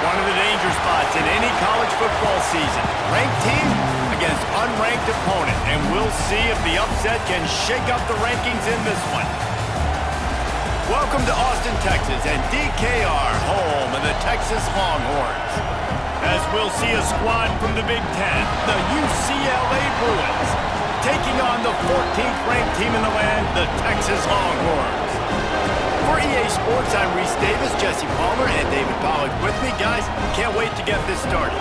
One of the danger spots in any college football season. Ranked team against unranked opponent, and we'll see if the upset can shake up the rankings in this one. Welcome to Austin, Texas, and DKR, home of the Texas Longhorns. As we'll see a squad from the Big Ten, the UCLA Bruins, taking on the 14th ranked team in the land, the Texas Longhorns. For EA Sports, I'm Reese Davis, Jesse Palmer, and David Pollack with me. Guys, can't wait to get this started.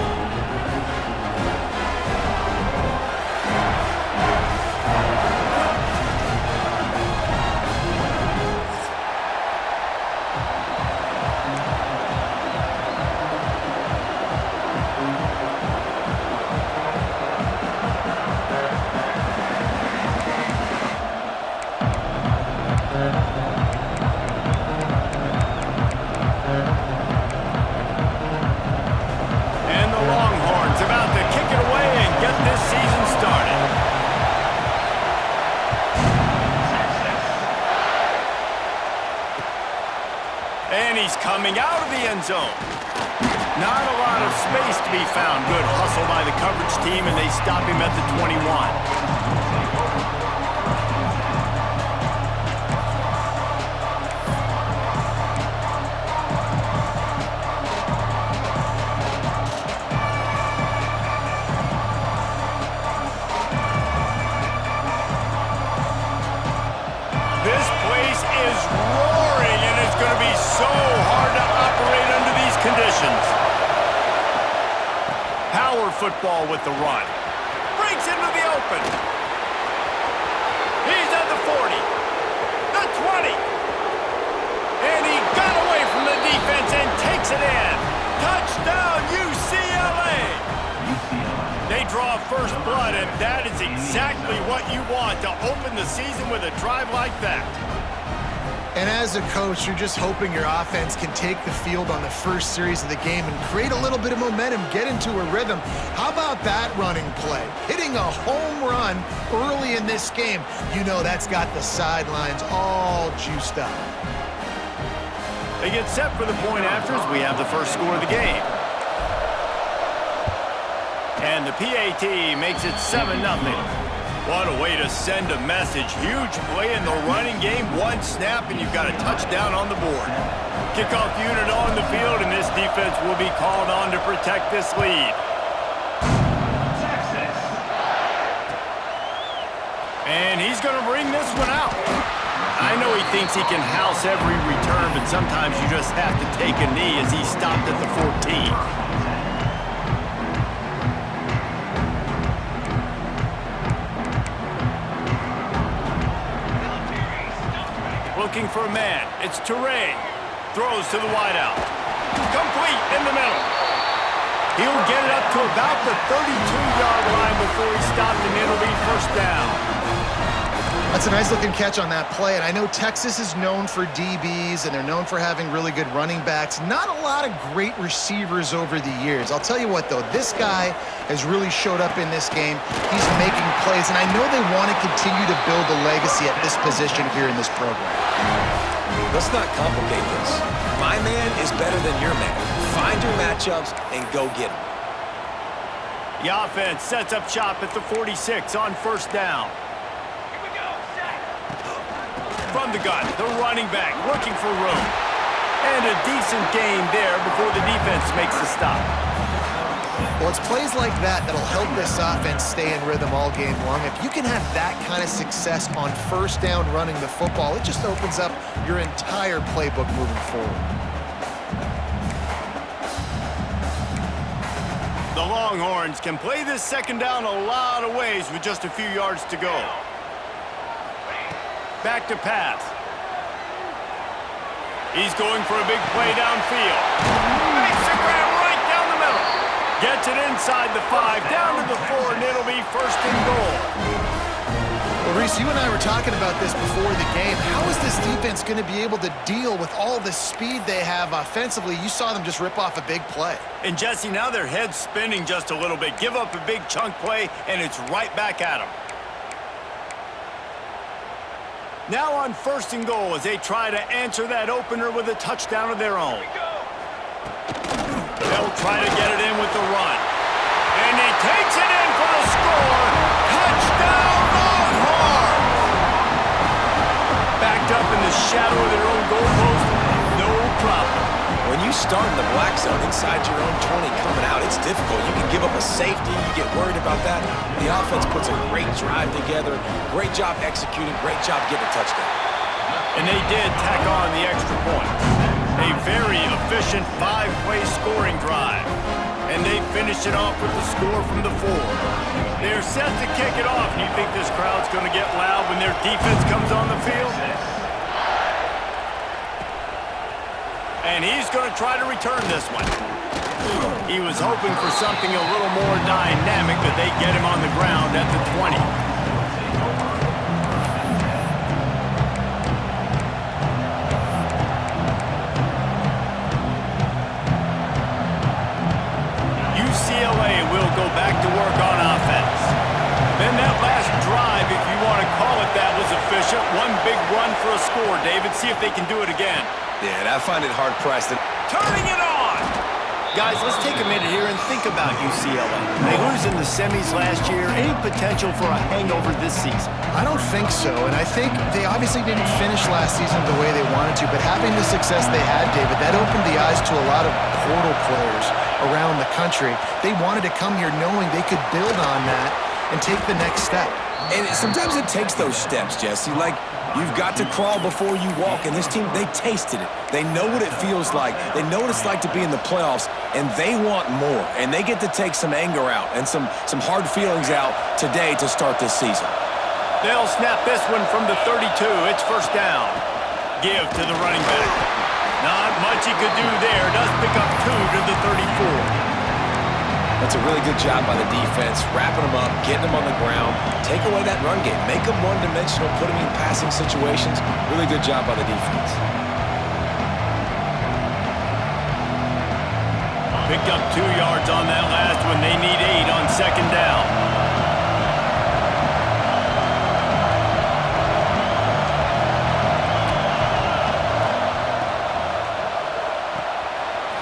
And he's coming out of the end zone. Not a lot of space to be found. Good hustle by the coverage team, and they stop him at the 21. This place is roaring, and it's going to be so hard to operate under these conditions. Power football with the run. Breaks into the open. He's at the 40. The 20. And he got away from the defense and takes it in. Touchdown, UCLA. They draw first blood, and that is exactly what you want to open the season with a drive like that. And as a coach, you're just hoping your offense can take the field on the first series of the game and create a little bit of momentum, get into a rhythm. How about that running play? Hitting a home run early in this game. You know that's got the sidelines all juiced up. They get set for the point afters. We have the first score of the game. And the PAT makes it 7-0. What a way to send a message. Huge play in the running game. One snap, and you've got a touchdown on the board. Kickoff unit on the field, and this defense will be called on to protect this lead. And he's going to bring this one out. I know he thinks he can house every return, but sometimes you just have to take a knee as he stopped at the 14. Looking for a man. It's Toure. Throws to the wideout. Complete in the middle. He'll get it up to about the 32-yard line before he stopped, and it'll be first down. That's a nice-looking catch on that play, and I know Texas is known for DBs, and they're known for having really good running backs. Not a lot of great receivers over the years. I'll tell you what, though, this guy has really showed up in this game. He's making plays, and I know they want to continue to build a legacy at this position here in this program. Let's not complicate this. My man is better than your man. Find your matchups and go get them. The offense sets up shop at the 46 on first down. From the gun, the running back looking for room. And a decent gain there before the defense makes the stop. Well, it's plays like that that'll help this offense stay in rhythm all game long. If you can have that kind of success on first down running the football, it just opens up your entire playbook moving forward. The Longhorns can play this second down a lot of ways with just a few yards to go. Back to pass. He's going for a big play downfield. Makes a grab right down the middle. Gets it inside the 5, down to the 4, and it'll be first and goal. Well, Reese, you and I were talking about this before the game. How is this defense going to be able to deal with all the speed they have offensively? You saw them just rip off a big play. And, Jesse, now their head's spinning just a little bit. Give up a big chunk play, and it's right back at them. Now on first and goal as they try to answer that opener with a touchdown of their own. They'll try to get it in with the run. And he takes it in for the score. Touchdown, Longhorns! Backed up in the shadow of their own goalpost, no problem. When you start in the black zone inside your own 20 coming out, it's difficult. You can give up a safety. You get worried about that. The offense puts a great drive together. Great job executing. Great job getting a touchdown. And they did tack on the extra point. A very efficient 5-play scoring drive. And they finished it off with the score from the 4. They're set to kick it off. And you think this crowd's going to get loud when their defense comes on the field? And he's going to try to return this one. He was hoping for something a little more dynamic, but they get him on the ground at the 20. UCLA will go back to work on offense. Then that last drive, if you want to call it that, was efficient. One big run for a score, David. See if they can do it again. Yeah, I find it hard-pressed. Turning it on! Guys, let's take a minute here and think about UCLA. They lose in the semis last year. Any potential for a hangover this season? I don't think so, and I think they obviously didn't finish last season the way they wanted to, but having the success they had, David, that opened the eyes to a lot of portal players around the country. They wanted to come here knowing they could build on that and take the next step. And sometimes it takes those steps, Jesse. Like, you've got to crawl before you walk, and this team, they tasted it. They know what it feels like. They know what it's like to be in the playoffs, and they want more. And they get to take some anger out and some hard feelings out today to start this season. They'll snap this one from the 32. It's first down. Give to the running back. Not much he could do there. Does pick up 2 to the 34. That's a really good job by the defense, wrapping them up, getting them on the ground, take away that run game, make them one-dimensional, put them in passing situations. Really good job by the defense. Picked up 2 yards on that last one. They need 8 on second down.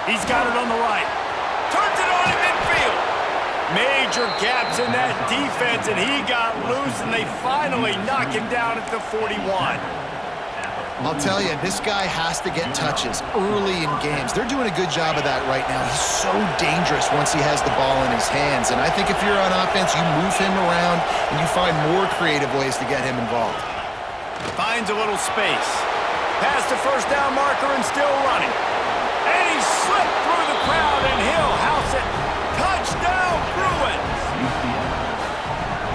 He's got it on the right. Turns it on in midfield. Major gaps in that defense, and he got loose, and they finally knock him down at the 41. I'll tell you, this guy has to get touches early in games. They're doing a good job of that right now. He's so dangerous once he has the ball in his hands. And I think if you're on offense, you move him around and you find more creative ways to get him involved. Finds a little space. Past the first down marker and still running. And he slipped through the crowd, and he'll house it. Touchdown, Bruins!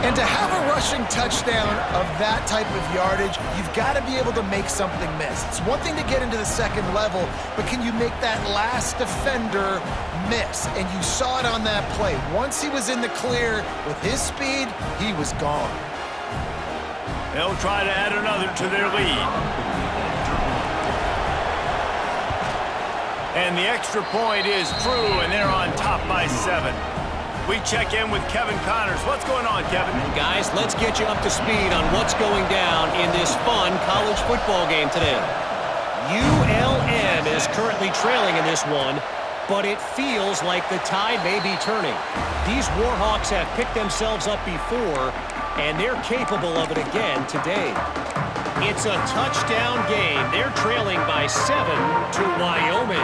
And to have a rushing touchdown of that type of yardage, you've got to be able to make something miss. It's one thing to get into the second level, but can you make that last defender miss? And you saw it on that play. Once he was in the clear with his speed, he was gone. They'll try to add another to their lead. And the extra point is true, and they're on top by 7. We check in with Kevin Connors. What's going on, Kevin? Guys, let's get you up to speed on what's going down in this fun college football game today. ULM is currently trailing in this one, but it feels like the tide may be turning. These Warhawks have picked themselves up before, and they're capable of it again today. It's a touchdown game. They're trailing by 7 to Wyoming.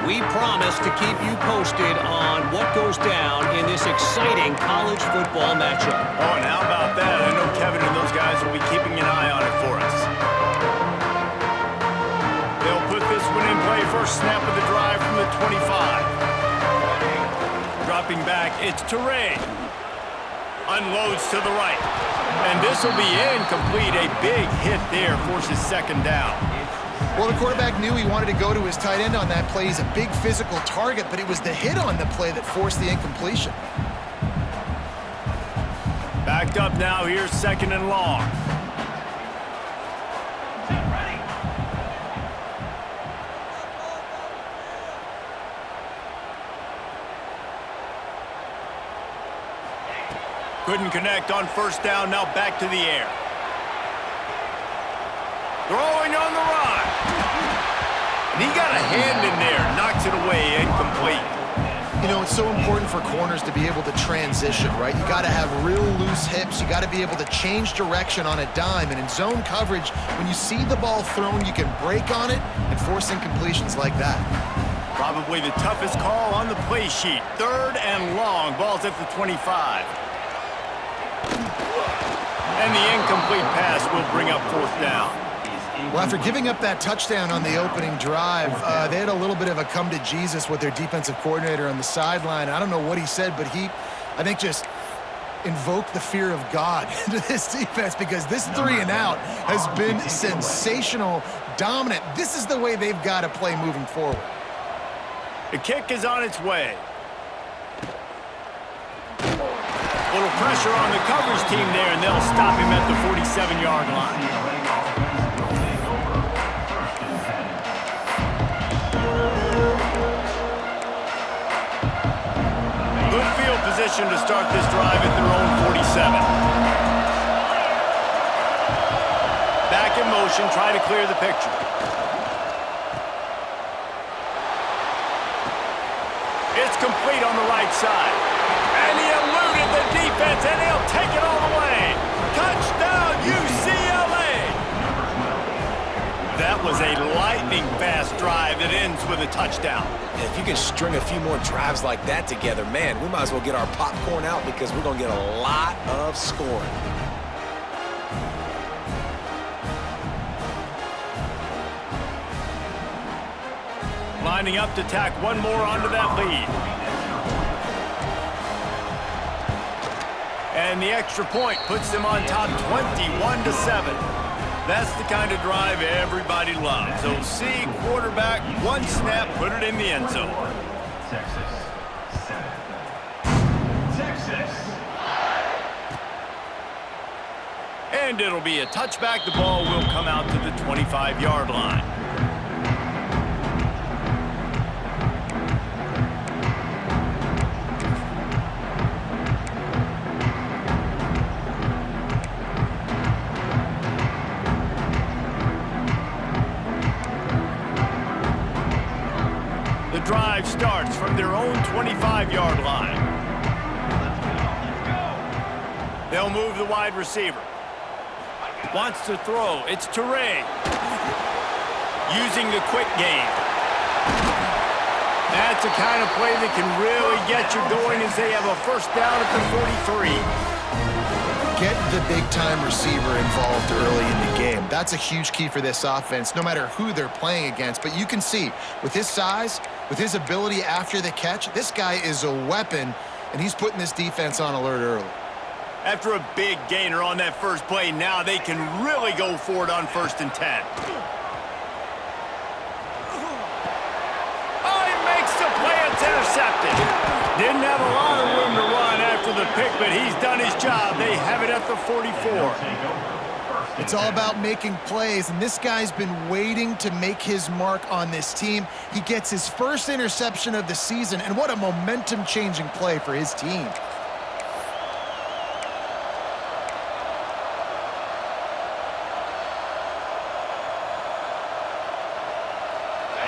We promise to keep you posted on what goes down in this exciting college football matchup. Oh, and how about that? I know Kevin and those guys will be keeping an eye on it for us. They'll put this one in play. First snap of the drive from the 25. Dropping back, it's Teray. Unloads to the right. And this will be incomplete. A big hit there forces second down. Well, the quarterback knew he wanted to go to his tight end on that play. He's a big physical target, but it was the hit on the play that forced the incompletion. Backed up now. Here's second and long. Couldn't connect on first down. Now back to the air. Throwing on the run. And he got a hand in there. Knocks it away. Incomplete. important for corners to be able to transition, right? You got to have real loose hips. You got to be able to change direction on a dime. And in zone coverage, when you see the ball thrown, you can break on it and force incompletions like that. Probably the toughest call on the play sheet. 3rd and long. Ball's at the 25. And the incomplete pass will bring up 4th down. Well, after giving up that touchdown on the opening drive, they had a little bit of a come to Jesus with their defensive coordinator on the sideline. I don't know what he said, but he, I think, just invoked the fear of God into this defense, because this 3 and out has been sensational, dominant. This is the way they've got to play moving forward. The kick is on its way. Little pressure on the coverage team there, and they'll stop him at the 47-yard line. Good field position to start this drive at their own 47. Back in motion, try to clear the picture. It's complete on the right side. And he eluded the defense, and he'll take it all the way. Touchdown, UCLA! That was a lightning-fast drive that ends with a touchdown. If you can string a few more drives like that together, man, we might as well get our popcorn out, because we're going to get a lot of scoring. Lining up to tack one more onto that lead. And the extra point puts them on top 21-7. That's the kind of drive everybody loves. OC, quarterback, one snap, put it in the end zone. Texas. And it'll be a touchback. The ball will come out to the 25-yard line. The drive starts from their own 25-yard line. They'll move the wide receiver. Wants to throw. It's Toure. Using the quick game. That's the kind of play that can really get you going as they have a first down at the 43. Get the big-time receiver involved early in the game. That's a huge key for this offense, no matter who they're playing against. But you can see, with his size, with his ability after the catch, this guy is a weapon, and he's putting this defense on alert early. After a big gainer on that first play, now they can really go for it on 1st and 10. Oh, he makes the play. It's intercepted. Didn't have a lot of room to run after the pick, but he's done his job. They have it at the 44. It's all about making plays, and this guy's been waiting to make his mark on this team. He gets his first interception of the season, and what a momentum-changing play for his team.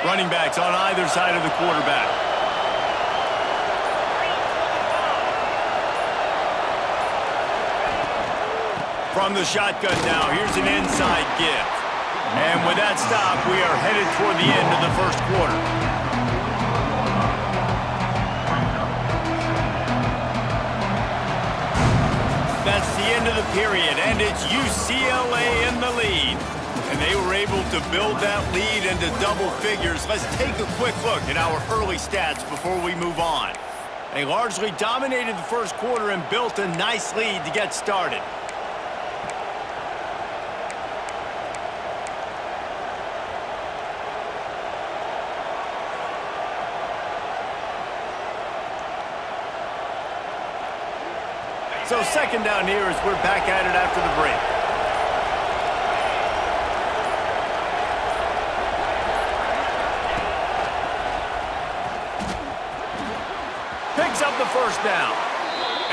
Running backs on either side of the quarterback. From the shotgun now, here's an inside give. And with that stop, we are headed toward the end of the first quarter. That's the end of the period, and it's UCLA in the lead. And they were able to build that lead into double figures. Let's take a quick look at our early stats before we move on. They largely dominated the first quarter and built a nice lead to get started. So second down here as we're back at it after the break. Picks up the first down.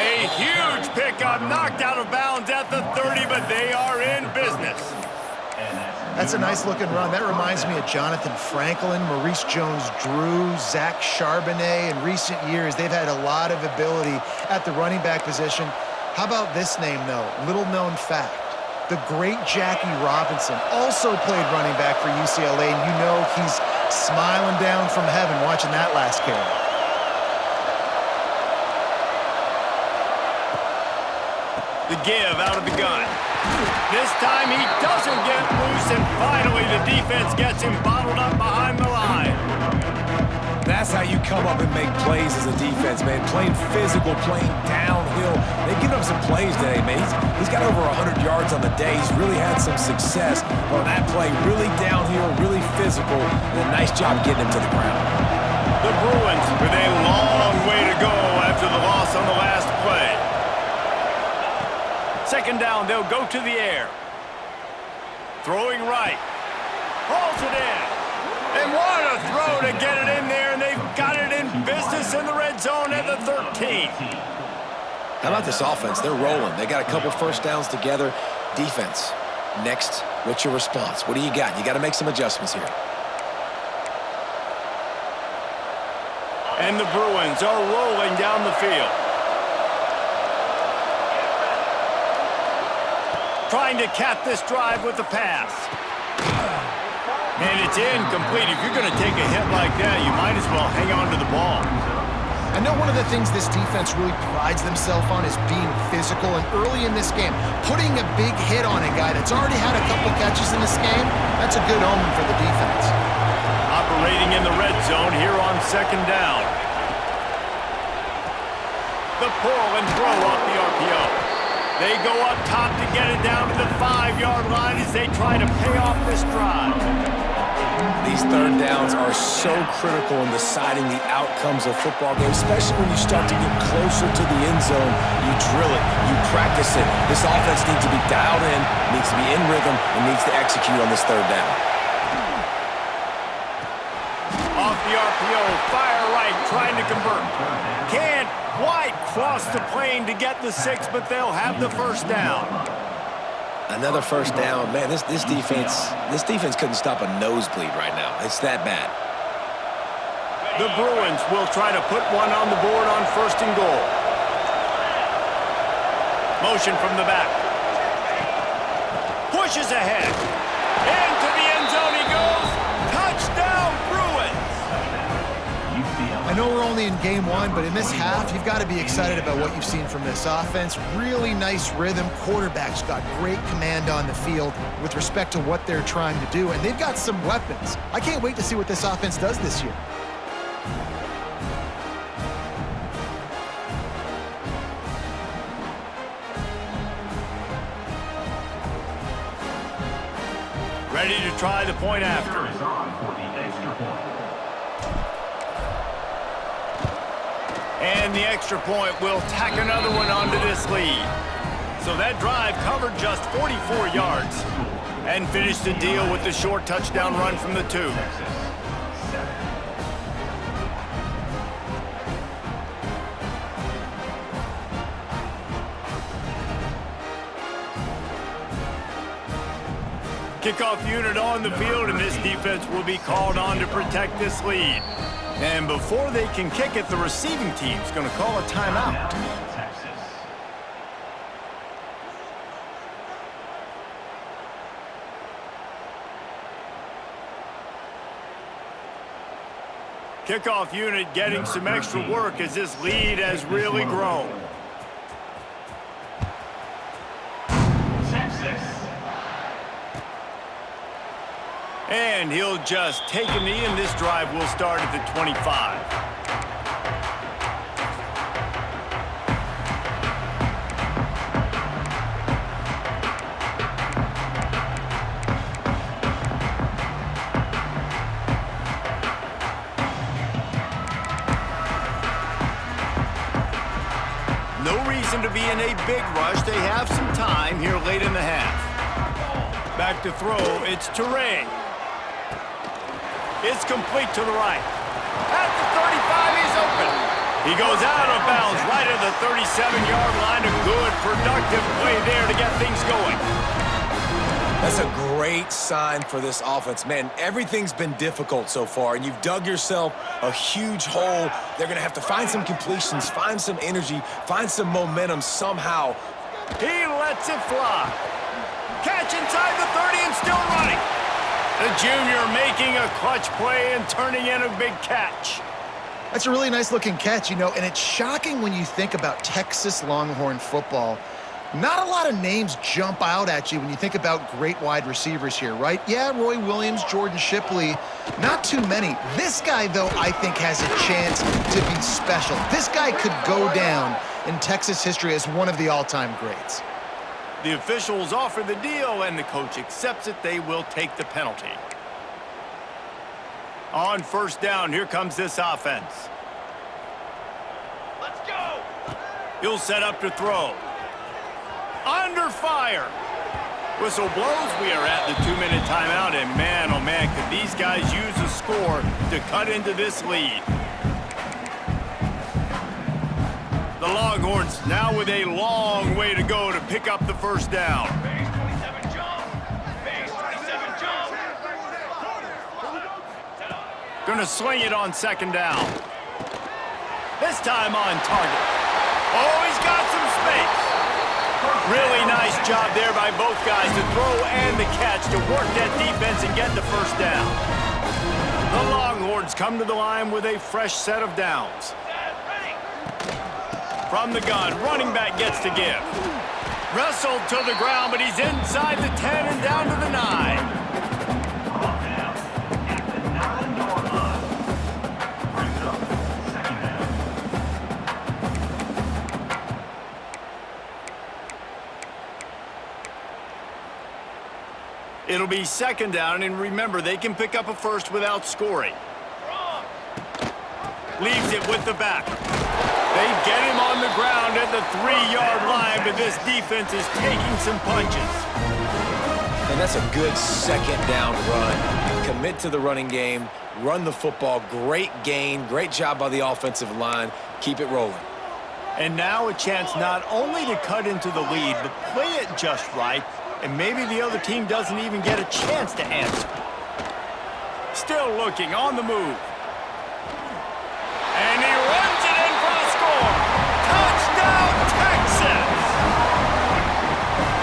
A huge pickup, knocked out of bounds at the 30, but they are in business. That's a nice-looking run. That reminds me of Jonathan Franklin, Maurice Jones-Drew, Zach Charbonnet. In recent years, they've had a lot of ability at the running back position. How about this name, though? Little-known fact. The great Jackie Robinson also played running back for UCLA, and you know he's smiling down from heaven watching that last carry. The give out of the gun. This time he doesn't get loose, and finally the defense gets him bottled up behind the line. That's how you come up and make plays as a defense, man. Playing physical, playing downhill. They've given up some plays today, man. He's got over 100 yards on the day. He's really had some success on that play. Really downhill, really physical, and a nice job getting him to the ground. The Bruins with a long way to go after the loss on the last play. Second down, they'll go to the air. Throwing right. Hauls it in. And what a throw to get it in there, and they've got it in business in the red zone at the 13. How about this offense? They're rolling. They got a couple first downs together. Defense, next, what's your response? What do you got? You got to make some adjustments here. And the Bruins are rolling down the field. Trying to cap this drive with the pass. And it's incomplete. If you're going to take a hit like that, you might as well hang on to the ball. I know one of the things this defense really prides themselves on is being physical, and early in this game, putting a big hit on a guy that's already had a couple catches in this game, that's a good omen for the defense. Operating in the red zone here on second down. The pull and throw off the RPO. They go up top to get it down to the 5-yard line as they try to pay off this drive. These third downs are so critical in deciding the outcomes of football games, especially when you start to get closer to the end zone. You drill it, you practice it. This offense needs to be dialed in, needs to be in rhythm, and needs to execute on this third down. Off the RPO, fire right, trying to convert. Can't quite cross the plane to get the 6, but they'll have the first down. Another first down. Man, this defense couldn't stop a nosebleed right now. It's that bad. The Bruins will try to put one on the board on first and goal. Motion from the back. Pushes ahead. Into the end zone he goes. Touchdown, Bruins! I know we're only in game one, but in this half, you've got to be excited about what you've seen from this offense. Really nice rhythm. Quarterback's got great command on the field with respect to what they're trying to do, and they've got some weapons. I can't wait to see what this offense does this year. Ready to try the point after. And the extra point will tack another one onto this lead. So that drive covered just 44 yards and finished the deal with the short touchdown run from the 2. Kickoff unit on the field, and this defense will be called on to protect this lead. And before they can kick it, the receiving team's going to call a timeout. Kickoff unit getting some extra work as this lead has really grown. And he'll just take a knee, and this drive will start at the 25. No reason to be in a big rush. They have some time here late in the half. Back to throw, it's Toure. It's complete to the right. At the 35, he's open. He goes out of bounds right at the 37-yard line. A good, productive play there to get things going. That's a great sign for this offense. Man, everything's been difficult so far, and you've dug yourself a huge hole. They're going to have to find some completions, find some energy, find some momentum somehow. He lets it fly. Catch inside the 30 and still running. The junior making a clutch play and turning in a big catch. That's a really nice-looking catch, you know, and it's shocking when you think about Texas Longhorn football. Not a lot of names jump out at you when you think about great wide receivers here, right? Yeah, Roy Williams, Jordan Shipley, not too many. This guy, though, I think has a chance to be special. This guy could go down in Texas history as one of the all-time greats. The officials offer the deal, and the coach accepts it. They will take the penalty. On first down, here comes this offense. Let's go! He'll set up to throw. Under fire. Whistle blows. We are at the 2-minute timeout, and man, oh man, could these guys use a score to cut into this lead. The Longhorns now with a long way to go to pick up the first down. Base 27 jump. Base 27 jump. Gonna swing it on second down. This time on target. Oh, he's got some space. Really nice job there by both guys to throw and the catch to work that defense and get the first down. The Longhorns come to the line with a fresh set of downs. From the gun, running back gets to give. Wrestled to the ground, but he's inside the 10 and down to the 9. It'll be second down, and remember, they can pick up a first without scoring. Leaves it with the back. They get him on the ground at the 3-yard line, but this defense is taking some punches. And that's a good second down run. Commit to the running game, run the football. Great gain, great job by the offensive line. Keep it rolling. And now a chance not only to cut into the lead, but play it just right, and maybe the other team doesn't even get a chance to answer. Still looking on the move. And he runs it in for a score. Touchdown, Texas!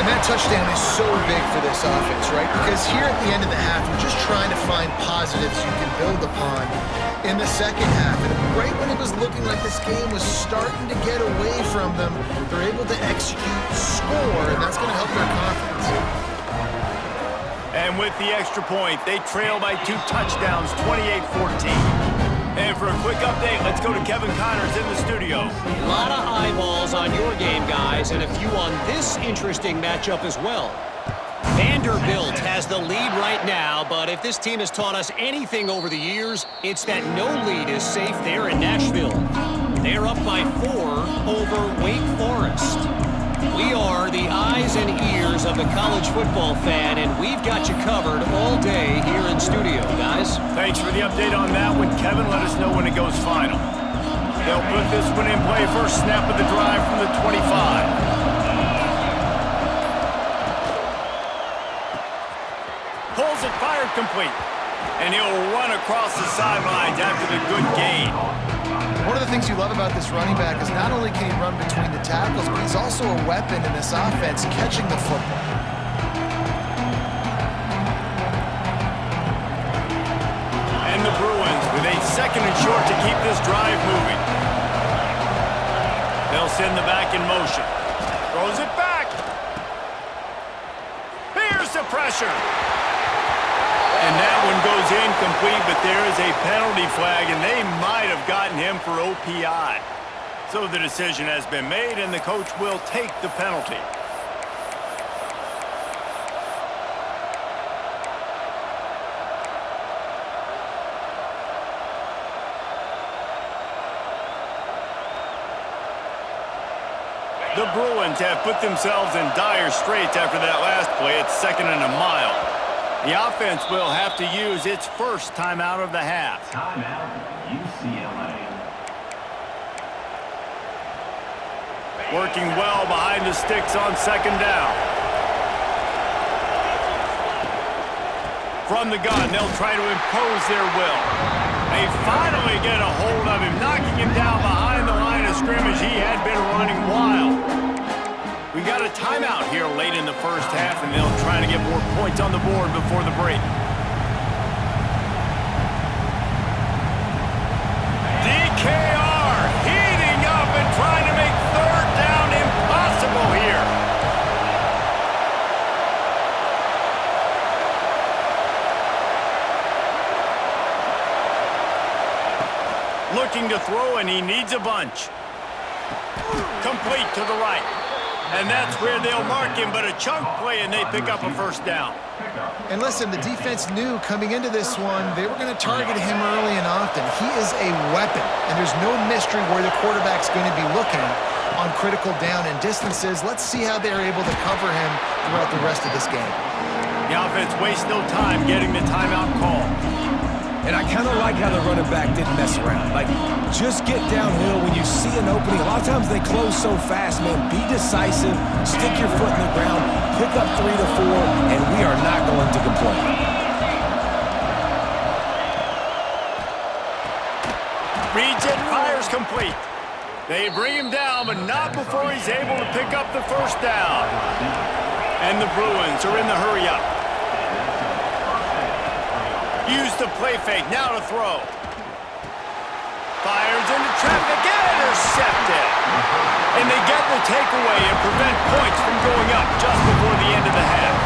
And that touchdown is so big for this offense, right? Because here at the end of the half, you're just trying to find positives you can build upon in the second half. And right when it was looking like this game was starting to get away from them, they're able to execute, score, and that's going to help their confidence. And with the extra point, they trail by 2 touchdowns, 28-14. And for a quick update, let's go to Kevin Connors in the studio. A lot of eyeballs on your game, guys, and a few on this interesting matchup as well. Vanderbilt has the lead right now, but if this team has taught us anything over the years, it's that no lead is safe there in Nashville. They're up by 4 over Wake Forest. We are the eyes and ears of the college football fan, and we've got you covered all day here in studio, guys. Thanks for the update on that one, Kevin. Let us know when it goes final. They'll put this one in play. First snap of the drive from the 25. Pulls it, fired complete. And he'll run across the sidelines after the good gain. One of the things you love about this running back is not only can he run between the tackles, but he's also a weapon in this offense, catching the football. And the Bruins with a second and short to keep this drive moving. They'll send the back in motion. Throws it back. Here's the pressure. And that one goes incomplete, but there is a penalty flag, and they might have gotten him for OPI. So the decision has been made, and the coach will take the penalty. The Bruins have put themselves in dire straits after that last play. It's 2nd and a mile. The offense will have to use its first timeout of the half. Timeout, UCLA. Working well behind the sticks on second down. From the gun, they'll try to impose their will. They finally get a hold of him, knocking him down behind the line of scrimmage. He had been running wild. We got a timeout here late in the first half, and they'll try to get more points on the board before the break. DKR heating up and trying to make third down impossible here. Looking to throw, and he needs a bunch. Complete to the right. And that's where they'll mark him, but a chunk play, and they pick up a first down. And listen, the defense knew coming into this one, they were going to target him early and often. He is a weapon, and there's no mystery where the quarterback's going to be looking on critical down and distances. Let's see how they're able to cover him throughout the rest of this game. The offense wastes no time getting the timeout call. And I kind of like how the running back didn't mess around. Like, just get downhill when you see an opening. A lot of times they close so fast, man. Be decisive, stick your foot in the ground, pick up 3 to 4, and we are not going to complain. Reads it, fires complete. They bring him down, but not before he's able to pick up the first down. And the Bruins are in the hurry-up. Use the play fake, now to throw. Fires into traffic, intercepted. And they get the takeaway and prevent points from going up just before the end of the half.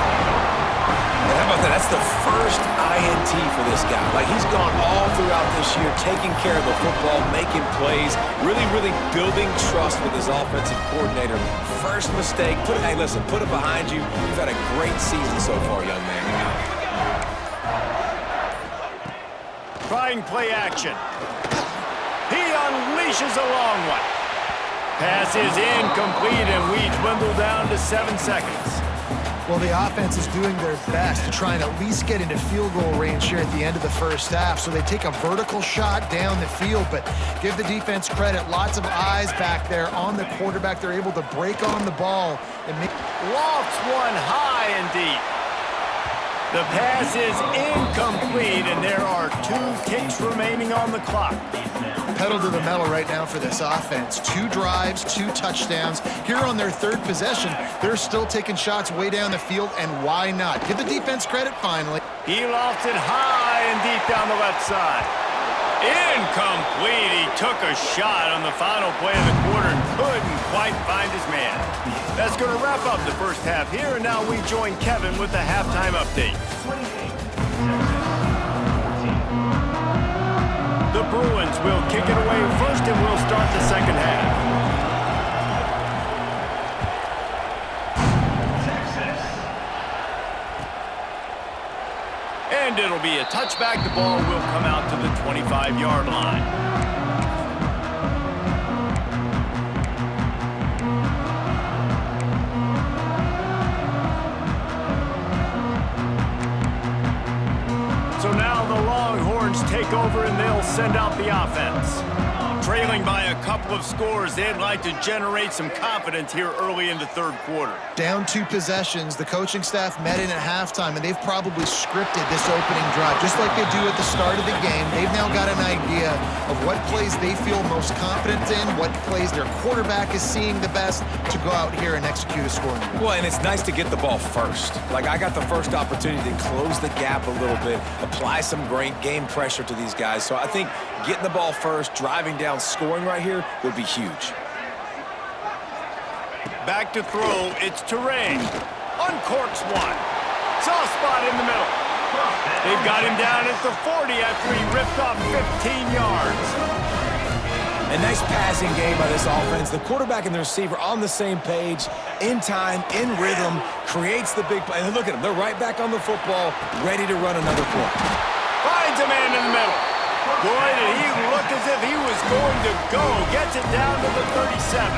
And how about that? That's the first INT for this guy. Like, he's gone all throughout this year, taking care of the football, making plays, really building trust with his offensive coordinator. First mistake, hey, listen, put it behind you. You've had a great season so far, young man. Trying play action. He unleashes a long one. Pass is incomplete, and we dwindle down to 7 seconds. Well, the offense is doing their best to try and at least get into field goal range here at the end of the first half. So they take a vertical shot down the field, but give the defense credit. Lots of eyes back there on the quarterback. They're able to break on the ball and make... Lofts one high and deep. The pass is incomplete, and there are 2 ticks remaining on the clock. Pedal to the metal right now for this offense. 2 drives, 2 touchdowns. Here on their 3rd possession, they're still taking shots way down the field, and why not? Give the defense credit finally. He lofts it high and deep down the left side. Incomplete. He took a shot on the final play of the quarter and couldn't quite find his man. That's going to wrap up the first half here, and now we join Kevin with the halftime update. The Bruins will kick it away first, and we'll start the second half. And it'll be a touchback. The ball will come out to the 25-yard line. So now the Longhorns take over, and they'll send out the offense. Trailing by a couple of scores, they'd like to generate some confidence here early in the 3rd quarter. Down 2 possessions, the coaching staff met in at halftime, and they've probably scripted this opening drive. Just like they do at the start of the game, they've now got an idea of what plays they feel most confident in, what plays their quarterback is seeing the best to go out here and execute a scoring drive. Well, and it's nice to get the ball first. Like, I got the first opportunity to close the gap a little bit, apply some great game pressure to these guys. So I think getting the ball first, driving down, scoring right here would be huge. Back to throw, it's Terrain. Uncorks one. Soft spot in the middle. They've got him down at the 40 after he ripped off 15 yards. A nice passing game by this offense. The quarterback and the receiver on the same page, in time, in rhythm, creates the big play. And look at them. They're right back on the football, ready to run another play. Finds a man in the middle. Boy, did he look as if he was going to go. Gets it down to the 37.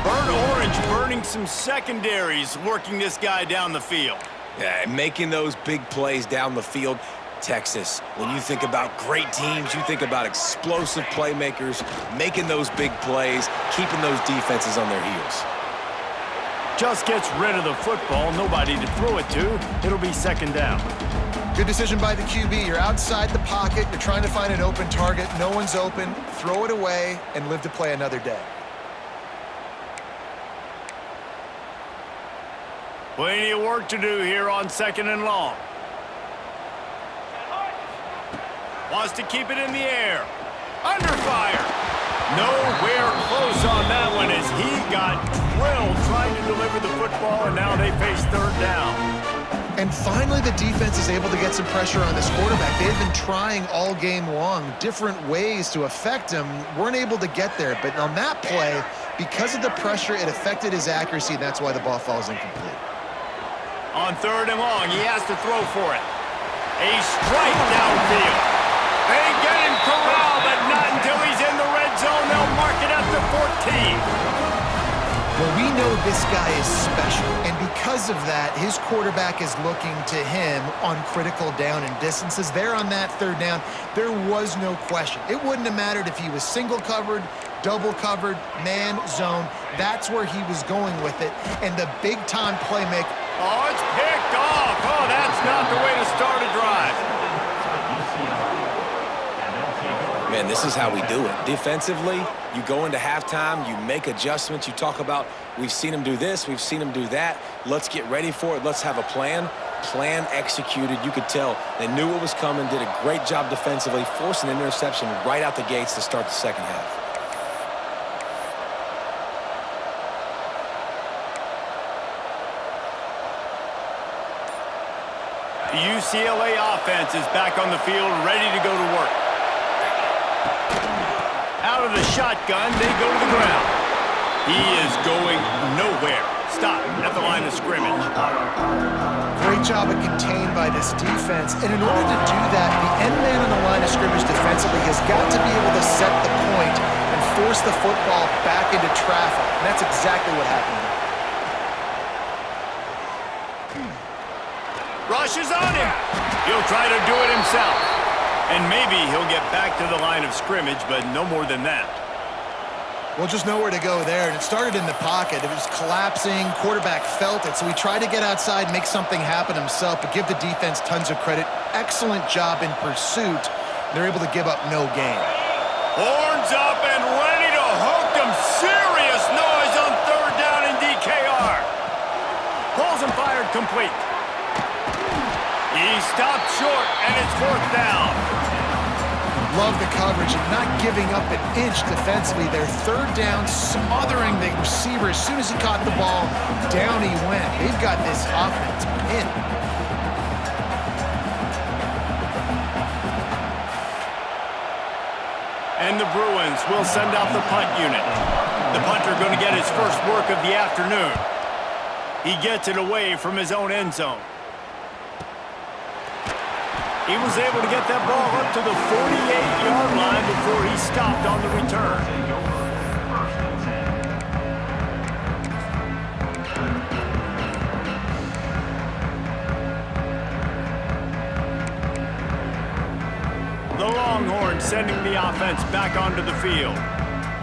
Burnt Orange burning some secondaries, working this guy down the field. Yeah, and making those big plays down the field. Texas, when you think about great teams, you think about explosive playmakers, making those big plays, keeping those defenses on their heels. just gets rid of the football. Nobody to throw it to. It'll be second down. Good decision by the QB. You're outside the pocket. You're trying to find an open target. No one's open. Throw it away and live to play another day. Plenty of work to do here on second and long. Wants to keep it in the air. Under fire. Nowhere close on that one as he got drilled trying to deliver the football, and now they face third down. And finally, the defense is able to get some pressure on this quarterback. They've been trying all game long, different ways to affect him. Weren't able to get there. But on that play, because of the pressure, it affected his accuracy, and that's why the ball falls incomplete. On third and long, he has to throw for it. A strike downfield. They get him corralled, but not until he's in the red zone. They'll mark it at the 14. Well, we know this guy is special, and because of that, his quarterback is looking to him on critical down and distances. There on that third down, there was no question. It wouldn't have mattered if he was single covered, double covered, man, zone. That's where he was going with it, and the big-time playmaker. Oh, it's picked off. Oh, that's not the way to start a drive. Man, this is how we do it. Defensively, you go into halftime, you make adjustments. You talk about, we've seen him do this, we've seen him do that. Let's get ready for it. Let's have a plan. Plan executed. You could tell they knew what was coming, did a great job defensively, forced an interception right out the gates to start the second half. The UCLA offense is back on the field, ready to go to work. Out of the shotgun, they go to the ground. He is going nowhere. Stop at the line of scrimmage. Great job of contained by this defense. And in order to do that, the end man on the line of scrimmage defensively has got to be able to set the point and force the football back into traffic. And that's exactly what happened. Rushes on him. He'll try to do it himself. And maybe he'll get back to the line of scrimmage, but no more than that. Well, just nowhere to go there. And it started in the pocket. It was collapsing. Quarterback felt it. So he tried to get outside, make something happen himself, but give the defense tons of credit. Excellent job in pursuit. They're able to give up no gain. Horns up and ready to hook them. Serious noise on third down in DKR. Pulls and fired complete. He stopped short, and it's fourth down. Love the coverage and not giving up an inch defensively. Their third down, smothering the receiver. As soon as he caught the ball, down he went. They've got this offense pinned. And the Bruins will send out the punt unit. The punter going to get his first work of the afternoon. He gets it away from his own end zone. He was able to get that ball up to the 48-yard line before he stopped on the return. The Longhorns sending the offense back onto the field.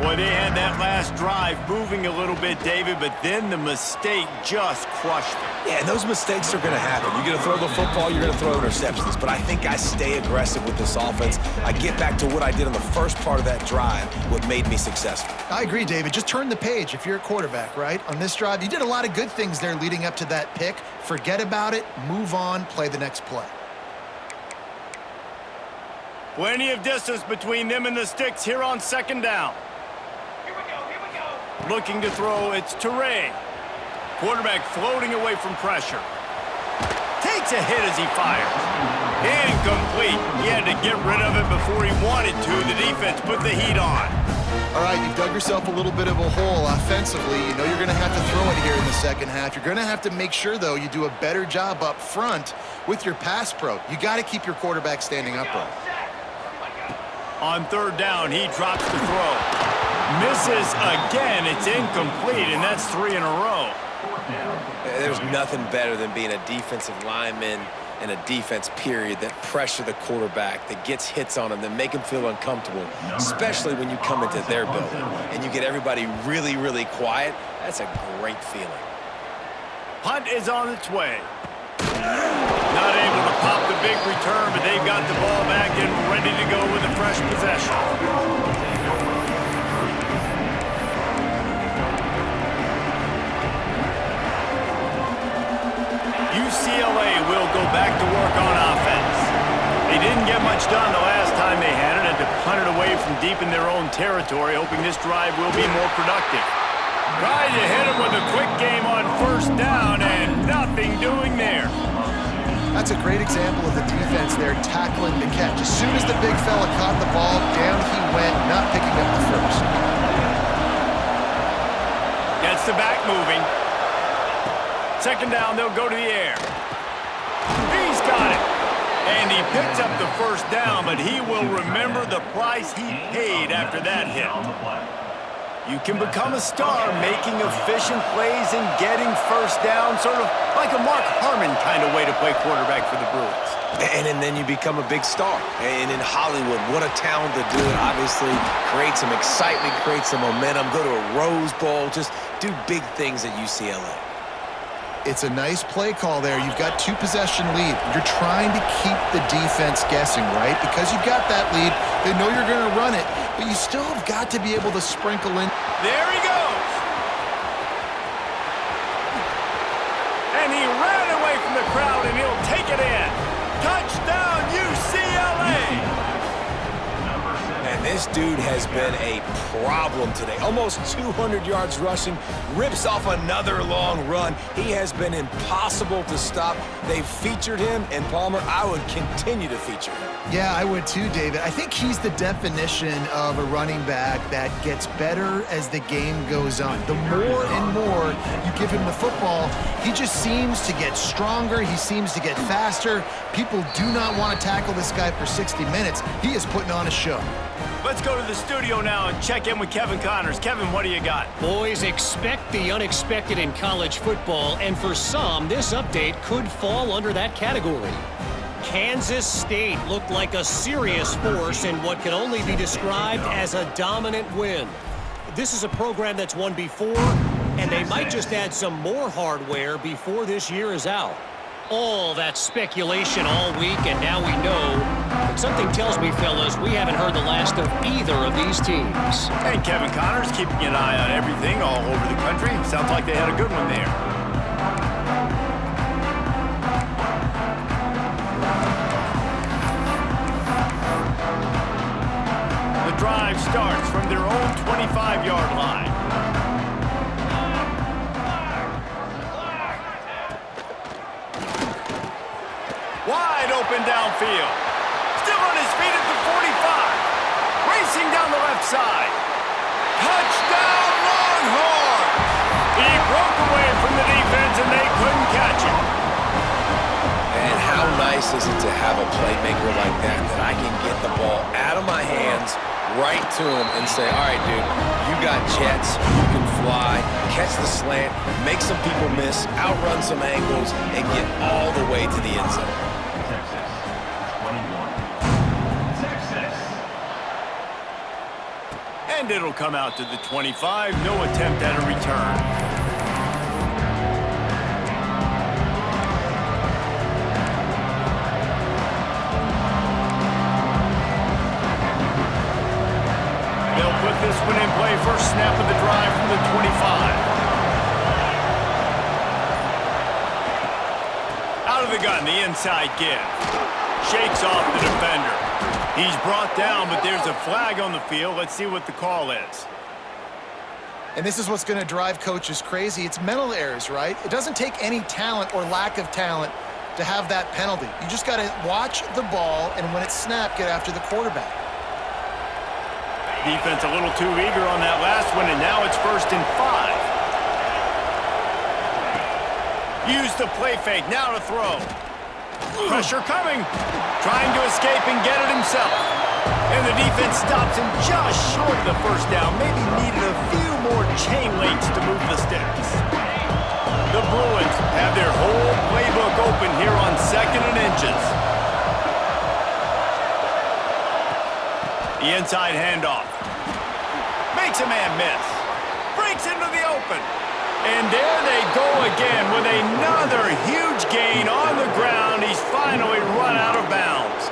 Boy, they had that last drive moving a little bit, David, but then the mistake just crushed them. Yeah, and those mistakes are going to happen. You're going to throw the football, you're going to throw interceptions. But I think I stay aggressive with this offense. I get back to what I did on the first part of that drive, what made me successful. I agree, David. Just turn the page if you're a quarterback, right? On this drive, you did a lot of good things there leading up to that pick. Forget about it, move on, play the next play. Plenty of distance between them and the sticks here on second down. Looking to throw, it's Toure. Quarterback floating away from pressure. Takes a hit as he fires. Incomplete. He had to get rid of it before he wanted to. The defense put the heat on. All right, you've dug yourself a little bit of a hole offensively. You know you're going to have to throw it here in the second half. You're going to have to make sure, though, you do a better job up front with your pass pro. You got to keep your quarterback standing upright. On third down, he drops the throw. Misses again. It's incomplete, and that's 3 in a row. There's nothing better than being a defensive lineman and a defense period that pressure the quarterback, that gets hits on him, that make him feel uncomfortable, especially when you come into their building and you get everybody really, really quiet. That's a great feeling. punt is on its way. Not able to pop the big return, but they've got the ball back and ready to go with a fresh possession. UCLA will go back to work on offense. They didn't get much done the last time they had it, and to punt it away from deep in their own territory, hoping this drive will be more productive. Tried to hit him with a quick game on first down, and nothing doing there. That's a great example of the defense there tackling the catch. As soon as the big fella caught the ball, down he went, not picking up the first. Gets the back moving. Second down, they'll go to the air. He's got it. And he picks up the first down, but he will remember the price he paid after that hit. You can become a star making efficient plays and getting first down, sort of like a Mark Harmon kind of way to play quarterback for the Bruins. And then you become a big star. And in Hollywood, what a talent to do it. Obviously, create some excitement, create some momentum, go to a Rose Bowl, just do big things at UCLA. It's a nice play call there. You've got 2-possession lead. You're trying to keep the defense guessing, right? Because you've got that lead, they know you're going to run it, but you still have got to be able to sprinkle in. There he goes. And he ran away from the crowd, and he'll take it in. Touchdown, UCLA. And this dude has been a problem today. Almost 200 yards rushing, rips off another long run. He has been impossible to stop. They've featured him, and Palmer, I would continue to feature him. Yeah, I would too, David. I think he's the definition of a running back that gets better as the game goes on. The more and more you give him the football, he just seems to get stronger. He seems to get faster. People do not want to tackle this guy for 60 minutes. He is putting on a show. Let's go to the studio now and check in with Kevin Connors. Kevin, what do you got? Boys, expect the unexpected in college football, and for some, this update could fall under that category. Kansas State looked like a serious force in what can only be described as a dominant win. This is a program that's won before, and they might just add some more hardware before this year is out. All that speculation all week, and now we know. But something tells me, fellas, we haven't heard the last of either of these teams. Hey, Kevin Connors, keeping an eye on everything all over the country. Sounds like they had a good one there. The drive starts from their own 25-yard line. Wide open downfield. Still on his feet at the 45. Racing down the left side. Touchdown, Longhorns! He broke away from the defense and they couldn't catch him. And how nice is it to have a playmaker like that I can get the ball out of my hands, right to him, and say, all right, dude, you got jets, you can fly, catch the slant, make some people miss, outrun some angles, and get all the way to the end zone. And it'll come out to the 25. No attempt at a return. They'll put this one in play. First snap of the drive from the 25. Out of the gun, the inside give. Shakes off the defender. He's brought down, but there's a flag on the field. Let's see what the call is. And this is what's going to drive coaches crazy. It's mental errors, right? It doesn't take any talent or lack of talent to have that penalty. You just got to watch the ball, and when it's snapped, get after the quarterback. Defense a little too eager on that last one, and now it's 1st and 5. Use the play fake, now to throw. Pressure coming. Trying to escape and get it himself. And the defense stops him just short of the first down. Maybe needed a few more chain links to move the sticks. The Bruins have their whole playbook open here on 2nd and inches. The inside handoff. Makes a man miss. Breaks into the open. And there they go again with another huge gain on the ground. He's finally run out of bounds.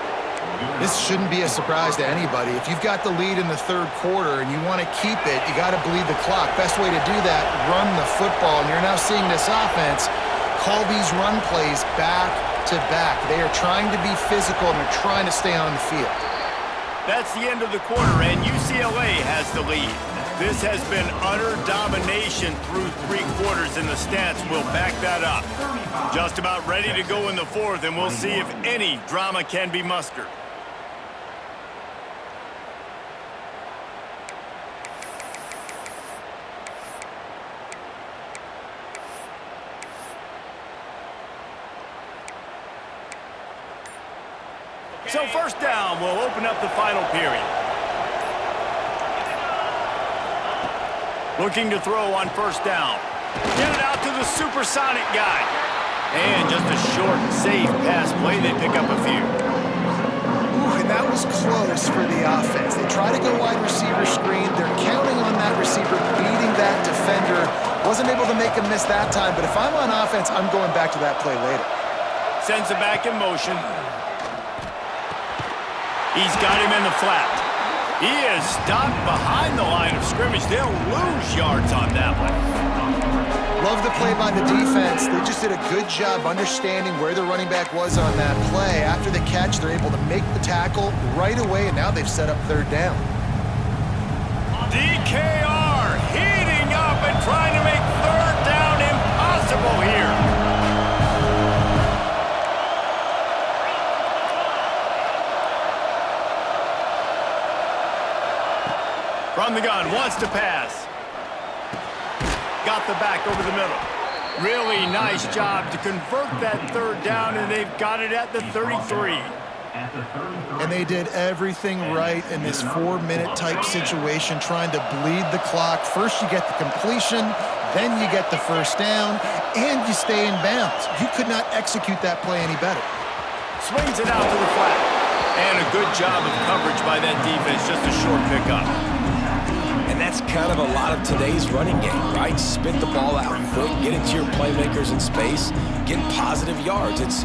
This shouldn't be a surprise to anybody. If you've got the lead in the third quarter and you want to keep it, you got to bleed the clock. Best way to do that, run the football. And you're now seeing this offense call these run plays back to back. They are trying to be physical and they're trying to stay on the field. That's the end of the quarter, and UCLA has the lead. This has been utter domination through 3 quarters, and the stats will back that up. Just about ready to go in the fourth, and we'll see if any drama can be mustered. So first down will open up the final period. Looking to throw on first down. Get it out to the supersonic guy. And just a short, safe pass play. They pick up a few. Ooh, and that was close for the offense. They try to go wide receiver screen. They're counting on that receiver beating that defender. Wasn't able to make him miss that time, but if I'm on offense, I'm going back to that play later. Sends it back in motion. He's got him in the flat. He is stopped behind the line of scrimmage. They'll lose yards on that one. Love the play by the defense. They just did a good job understanding where the running back was on that play. After the catch, they're able to make the tackle right away, and now they've set up third down. DKR heating up and trying to make third down impossible here. From the gun, wants to pass. Got the back over the middle. Really nice job to convert that third down, and they've got it at the 33. And they did everything right in this 4-minute type situation, trying to bleed the clock. First you get the completion, then you get the first down, and you stay in bounds. You could not execute that play any better. Swings it out to the flat. And a good job of coverage by that defense, just a short pickup. And that's kind of a lot of today's running game, right? Spit the ball out quick, get it to your playmakers in space, get positive yards. It's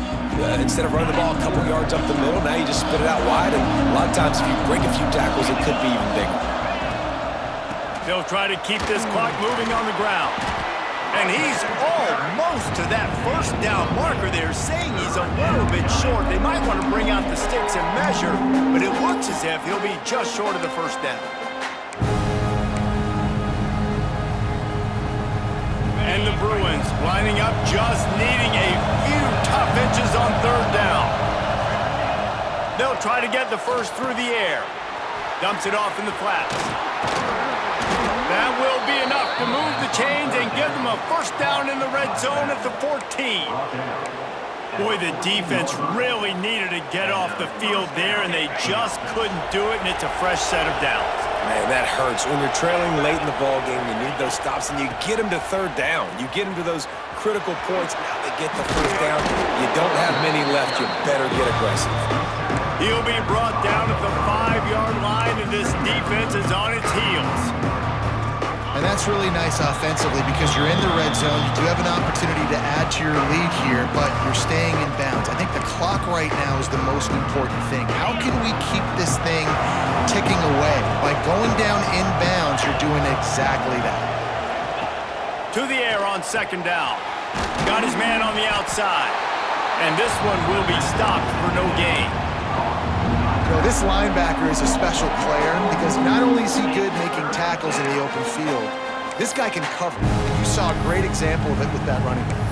instead of running the ball a couple yards up the middle, now you just spit it out wide, and a lot of times if you break a few tackles, it could be even bigger. They'll try to keep this clock moving on the ground. And he's almost to that first down marker there, saying he's a little bit short. They might want to bring out the sticks and measure, but it looks as if he'll be just short of the first down. And the Bruins lining up, just needing a few tough inches on third down. They'll try to get the first through the air. Dumps it off in the flats. That will be enough to move the chains and give them a first down in the red zone at the 14. Boy, the defense really needed to get off the field there, and they just couldn't do it, and it's a fresh set of downs. Man, that hurts. When you're trailing late in the ball game, you need those stops, and you get them to third down. You get them to those critical points. Now they get the first down. You don't have many left. You better get aggressive. He'll be brought down at the 5-yard line, and this defense is on its heels. And that's really nice offensively because you're in the red zone. You do have an opportunity to add to your lead here, but you're staying in bounds. I think the clock right now is the most important thing. How can we keep this thing ticking away? By going down in bounds, you're doing exactly that. To the air on second down. Got his man on the outside. And this one will be stopped for no gain. You know, this linebacker is a special player because not only is he good making tackles in the open field, this guy can cover. And you saw a great example of it with that running back.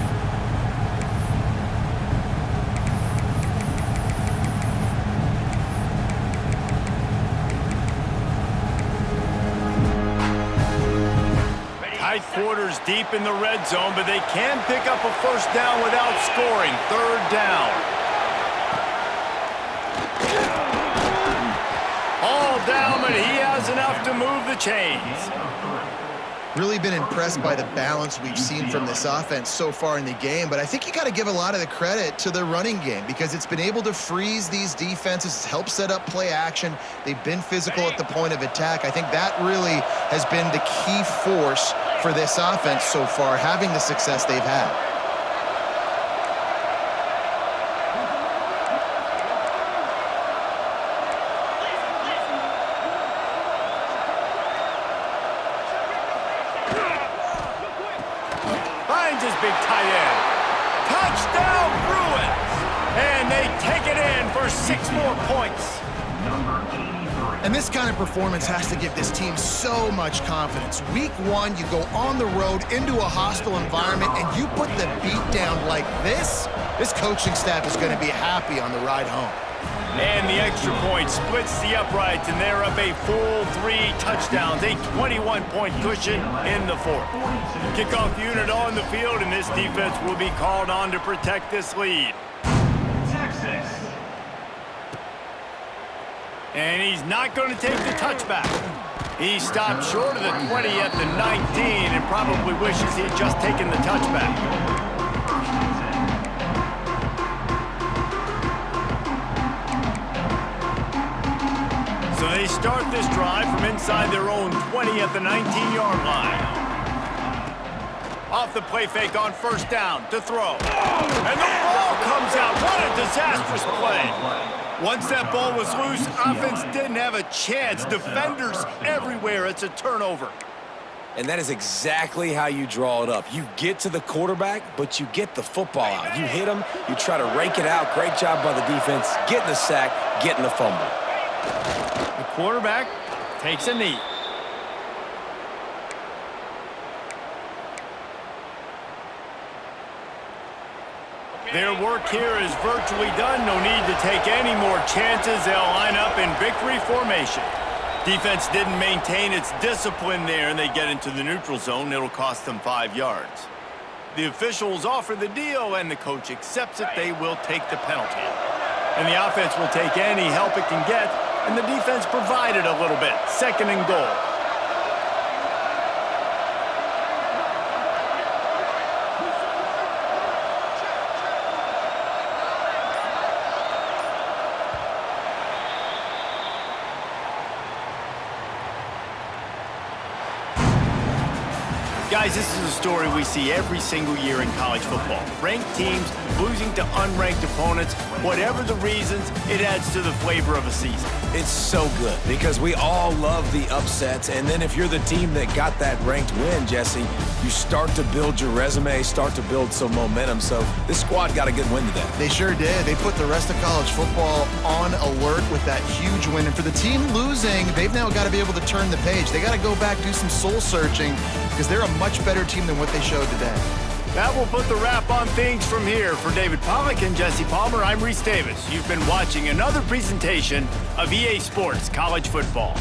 Tight quarters deep in the red zone, but they can pick up a first down without scoring. Third down. All down, but he has enough to move the chains. Really been impressed by the balance we've seen from this offense so far in the game, but I think you got to give a lot of the credit to the running game because it's been able to freeze these defenses, help set up play action. They've been physical at the point of attack. I think that really has been the key force for this offense so far, having the success they've had. Finds his big tight end. Touchdown, Bruins! And they take it in for 6 more points. And this kind of performance has to give this team so much confidence. Week 1, you go on the road into a hostile environment, and you put the beat down like this coaching staff is going to be happy on the ride home. And the extra point splits the uprights, and they're up a full 3 touchdowns, a 21-point cushion in the 4th. Kickoff unit on the field, and this defense will be called on to protect this lead. Texas. And he's not going to take the touchback. He stopped short of the 20th and 19 and probably wishes he had just taken the touchback. So they start this drive from inside their own 20th and 19-yard line. Off the play fake on first down to throw. And the ball comes out. What a disastrous play. Once that ball was loose, offense didn't have a chance. Defenders everywhere. It's a turnover. And that is exactly how you draw it up. You get to the quarterback, but you get the football out. You hit him, you try to rake it out. Great job by the defense, getting the sack, getting the fumble. The quarterback takes a knee. Their work here is virtually done. No need to take any more chances. They'll line up in victory formation. Defense didn't maintain its discipline there, and they get into the neutral zone. It'll cost them 5 yards. The officials offer the deal, and the coach accepts it. They will take the penalty. And the offense will take any help it can get, and the defense provided a little bit. 2nd and goal. Guys, this is a story we see every single year in college football. Ranked teams losing to unranked opponents. Whatever the reasons, it adds to the flavor of a season. It's so good because we all love the upsets. And then if you're the team that got that ranked win, Jesse, you start to build your resume, start to build some momentum. So this squad got a good win today. They sure did. They put the rest of college football on alert with that huge win. And for the team losing, they've now got to be able to turn the page. They got to go back, do some soul searching, because they're a much better team than what they showed today. That will put the wrap on things from here. For David Pollack and Jesse Palmer, I'm Reese Davis. You've been watching another presentation of EA Sports College Football.